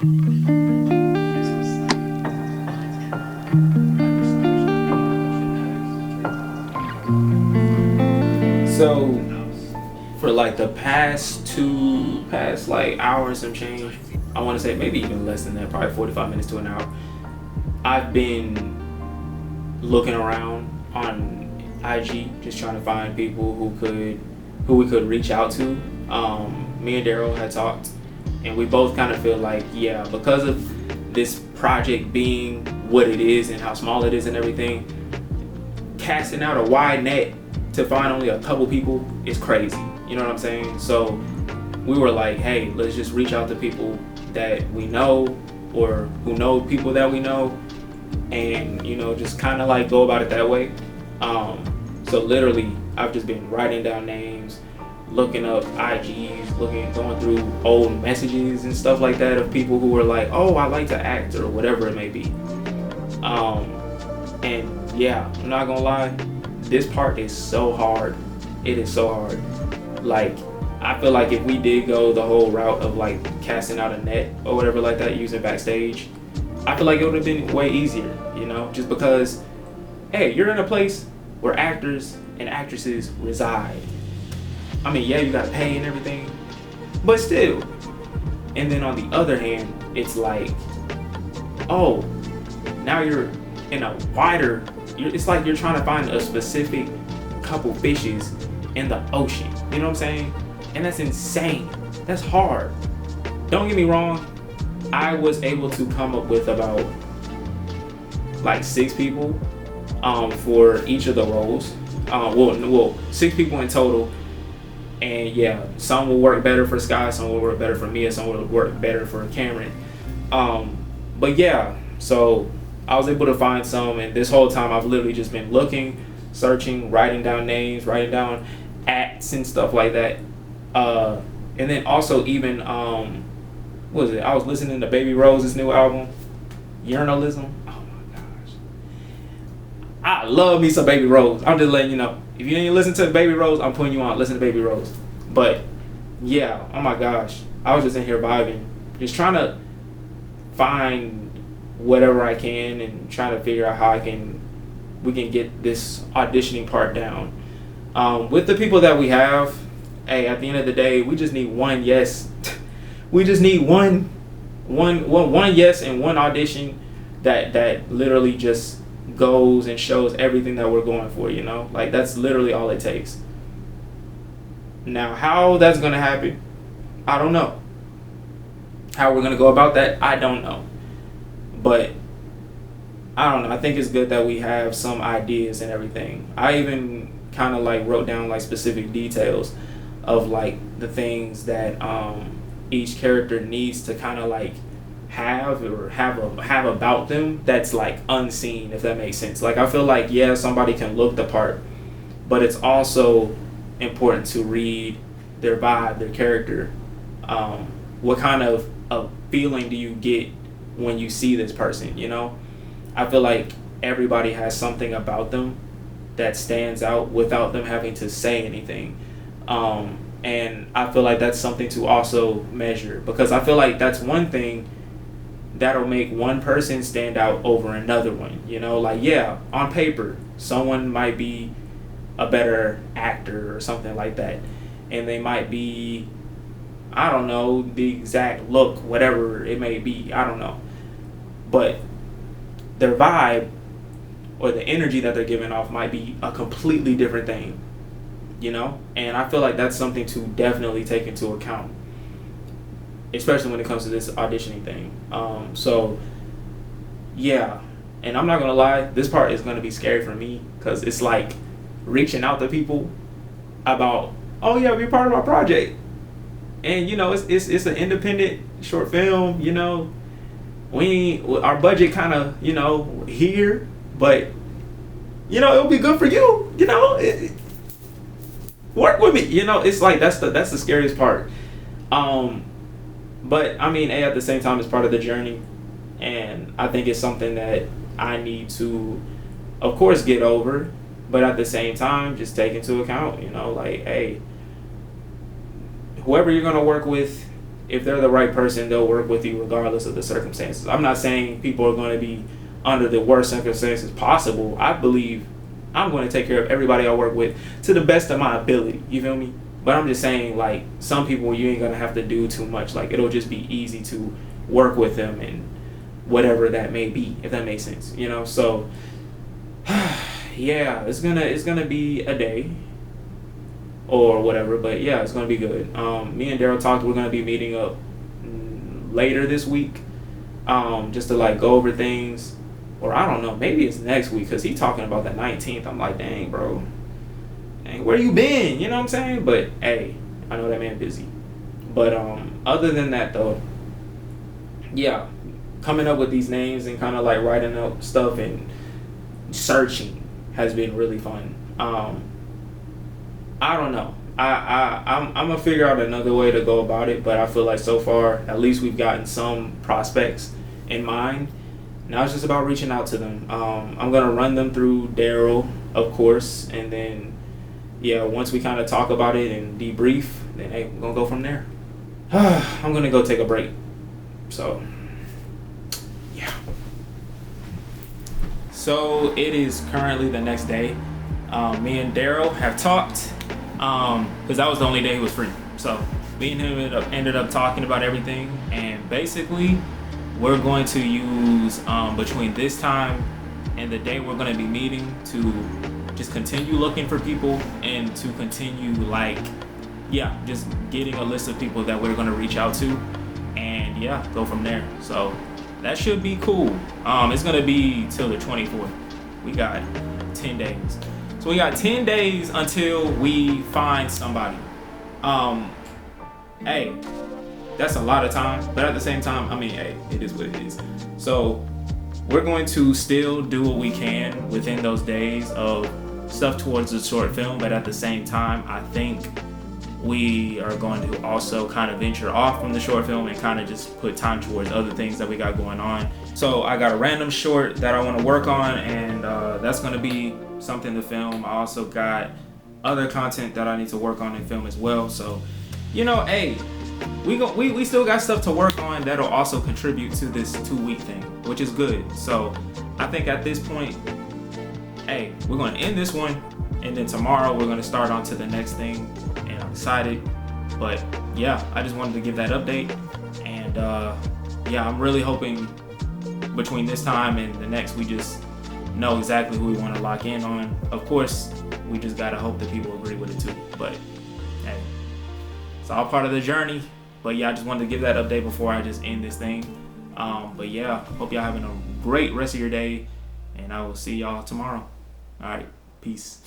So for like the past like hour and some change, I want to say maybe even less than that, probably 45 minutes to an hour, I've been looking around on IG, just trying to find people who we could reach out to. Me and Daryl had talked, and we both kind of feel like, yeah, because of this project being what it is and how small it is and everything, casting out a wide net to find only a couple people is crazy. You know what I'm saying? So we were like, hey, let's just reach out to people that we know or who know people that we know, and just kind of like go about it that way. So literally I've just been writing down names, looking up IGs, going through old messages and stuff like that of people who were like, oh, I like to act or whatever it may be. And yeah, I'm not gonna lie, this part is so hard. It is so hard. Like, I feel like if we did go the whole route of like casting out a net or whatever like that, using Backstage, I feel like it would have been way easier, just because, hey, you're in a place where actors and actresses reside. I mean, yeah, you gotta pay and everything, but still. And then on the other hand, it's like, oh, now you're in a wider, it's like you're trying to find a specific couple fishes in the ocean. You know what I'm saying? And that's insane. That's hard. Don't get me wrong, I was able to come up with about like 6 people for each of the roles. Well, 6 people in total. And yeah, some will work better for Sky, some will work better for Mia, some will work better for Cameron. But yeah, so I was able to find some, and this whole time I've literally just been looking, searching, writing down names, writing down acts and stuff like that. And then also even, what was it? I was listening to Baby Rose's new album, Journalism. Oh my gosh. I love me some Baby Rose. I'm just letting you know. If you ain't listen to Baby Rose, I'm putting you on. Listen to Baby Rose. But yeah, oh my gosh. I was just in here vibing. Just trying to find whatever I can and trying to figure out how we can get this auditioning part down. With the people that we have, hey, at the end of the day, we just need one yes. We just need one yes and one audition that literally just goes and shows everything that we're going for, Like, that's literally all it takes. Now, how that's going to happen, I don't know. How we're going to go about that, I don't know. But I don't know. I think it's good that we have some ideas and everything. I even kind of like wrote down like specific details of like the things that each character needs to kind of like have about them that's like unseen, if that makes sense. Like, I feel like, yeah, somebody can look the part, but it's also important to read their vibe, their character. What kind of a feeling do you get when you see this person? I feel like everybody has something about them that stands out without them having to say anything. And I feel like that's something to also measure, because I feel like that's one thing that'll make one person stand out over another one. Like, yeah, on paper, someone might be a better actor or something like that, and they might be, I don't know, the exact look, whatever it may be, I don't know. But their vibe or the energy that they're giving off might be a completely different thing, And I feel like that's something to definitely take into account, especially when it comes to this auditioning thing. So, yeah. And I'm not going to lie, this part is going to be scary for me, because it's like reaching out to people about, oh yeah, be part of my project. And, it's an independent short film, our budget kind of, here, but, it'll be good for you, work with me, it's like, that's the scariest part. But I mean, at the same time, it's part of the journey, and I think it's something that I need to, of course, get over, but at the same time, just take into account, like, hey, whoever you're gonna work with if they're the right person, they'll work with you regardless of the circumstances. I'm not saying people are going to be under the worst circumstances possible. I believe I'm going to take care of everybody I work with to the best of my ability. You feel me? But I'm just saying, like, some people you ain't going to have to do too much. Like, it'll just be easy to work with them and whatever that may be, if that makes sense. You know, so yeah, it's gonna be a day or whatever, but yeah, it's gonna be good. Me and Daryl talked. We're gonna be meeting up later this week, just to like go over things, or I don't know, maybe it's next week because he's talking about the 19th. I'm like, dang, bro, dang, where you been? You know what I'm saying? But hey, I know that man busy. But other than that though, yeah, coming up with these names and kind of like writing up stuff and searching has been really fun. I don't know. I'm gonna figure out another way to go about it, but I feel like so far at least we've gotten some prospects in mind. Now it's just about reaching out to them. I'm gonna run them through Daryl, of course, and then yeah, once we kind of talk about it and debrief, then hey, we're gonna go from there. I'm gonna go take a break. So yeah. So it is currently the next day. Me and Daryl have talked because that was the only day he was free. So me and him ended up talking about everything, and basically we're going to use between this time and the day we're going to be meeting to just continue looking for people and to continue just getting a list of people that we're going to reach out to and yeah, go from there. So that should be cool. It's going to be till the 24th. We got 10 days. So we got 10 days until we find somebody. Hey, that's a lot of time, but at the same time, I mean, hey, it is what it is. So we're going to still do what we can within those days of stuff towards the short film, but at the same time, I think we are going to also kind of venture off from the short film and kind of just put time towards other things that we got going on. So I got a random short that I want to work on, and that's going to be something to film. I also got other content that I need to work on and film as well. So, you know, hey, we still got stuff to work on that'll also contribute to this 2-week thing, which is good. So I think at this point, hey, we're going to end this one, and then tomorrow we're going to start on to the next thing, and I'm excited. But yeah, I just wanted to give that update, and yeah, I'm really hoping between this time and the next we just know exactly who we want to lock in on. Of course, we just gotta hope that people agree with it too. But hey, it's all part of the journey. But yeah, I just wanted to give that update before I just end this thing. But yeah, hope y'all having a great rest of your day, and I will see y'all tomorrow. All right, peace.